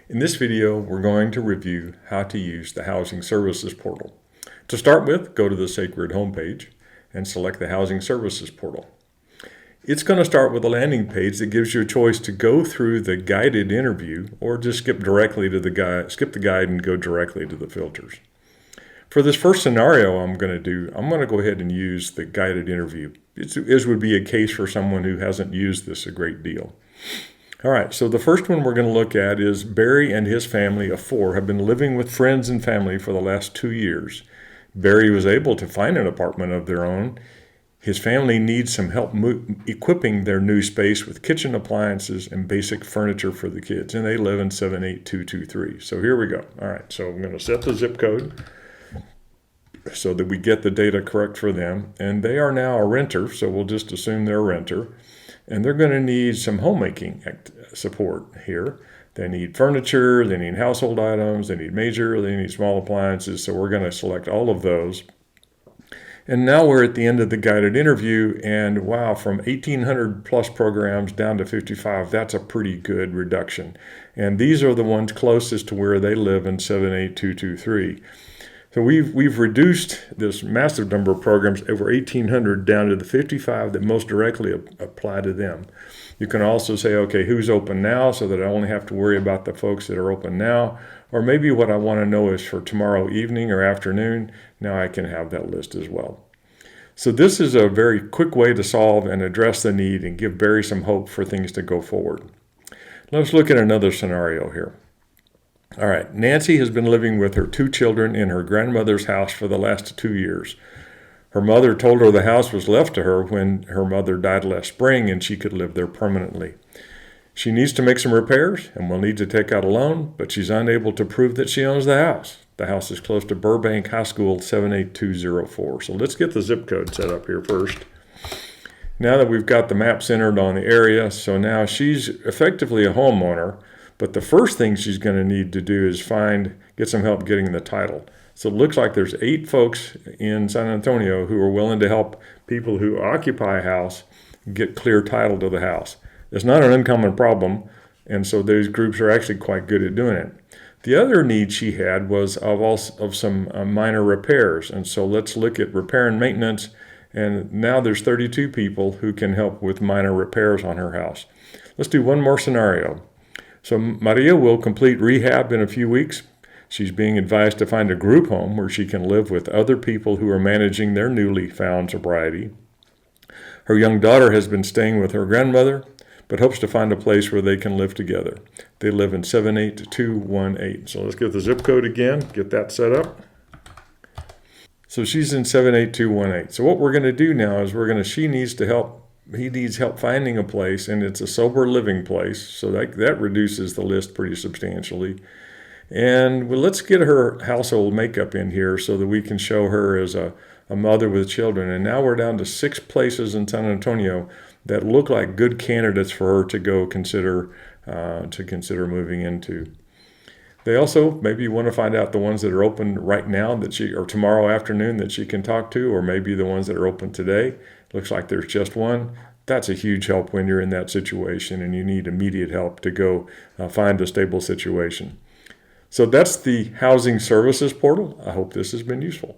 In this video, we're going to review how to use the Housing Services Portal. To start with, go to the Sacred homepage and select the Housing Services Portal. It's going to start with a landing page that gives you a choice to go through the guided interview or just skip the guide and go directly to the filters. For this first scenario I'm going to go ahead and use the guided interview. It would be a case for someone who hasn't used this a great deal. All right, so the first one we're going to look at is Barry and his family of 4 have been living with friends and family for the last 2 years. Barry was able to find an apartment of their own. His family needs some help equipping their new space with kitchen appliances and basic furniture for the kids, and they live in 78223. So here we go. All right, so I'm going to set the zip code so that we get the data correct for them, and they are now a renter, so we'll just assume they're a renter. And they're going to need some homemaking support here. They need furniture, they need household items, they need small appliances. So we're going to select all of those. And now we're at the end of the guided interview. And wow, from 1,800 plus programs down to 55, that's a pretty good reduction. And these are the ones closest to where they live in 78223. So we've reduced this massive number of programs, over 1,800, down to the 55 that most directly apply to them. You can also say, okay, who's open now, so that I only have to worry about the folks that are open now. Or maybe what I want to know is for tomorrow evening or afternoon. Now I can have that list as well. So this is a very quick way to solve and address the need and give Barry some hope for things to go forward. Let's look at another scenario here. All right, Nancy has been living with her 2 children in her grandmother's house for the last 2 years. Her mother told her the house was left to her when her mother died last spring and she could live there permanently. She needs to make some repairs and will need to take out a loan, but she's unable to prove that she owns the house. The house is close to Burbank High School, 78204. So let's get the zip code set up here first. Now that we've got the map centered on the area, so now she's effectively a homeowner. But the first thing she's going to need to do is get some help getting the title. So it looks like there's 8 folks in San Antonio who are willing to help people who occupy a house get clear title to the house. It's not an uncommon problem, and so those groups are actually quite good at doing it. The other need she had was of some minor repairs, and so let's look at repair and maintenance. And now there's 32 people who can help with minor repairs on her house. Let's do one more scenario. So Maria will complete rehab in a few weeks. She's being advised to find a group home where she can live with other people who are managing their newly found sobriety. Her young daughter has been staying with her grandmother, but hopes to find a place where they can live together. They live in 78218. So let's get the zip code again, get that set up. So she's in 78218. So what we're going to do now is he needs help finding a place, and it's a sober living place, so that reduces the list pretty substantially. And let's get her household makeup in here so that we can show her as a mother with children. And now we're down to 6 places in San Antonio that look like good candidates for her to go consider moving into. They also maybe want to find out the ones that are open right now or tomorrow afternoon that she can talk to, or maybe the ones that are open today. Looks like there's just one. That's a huge help when you're in that situation and you need immediate help to go find a stable situation. So that's the Housing Services Portal. I hope this has been useful.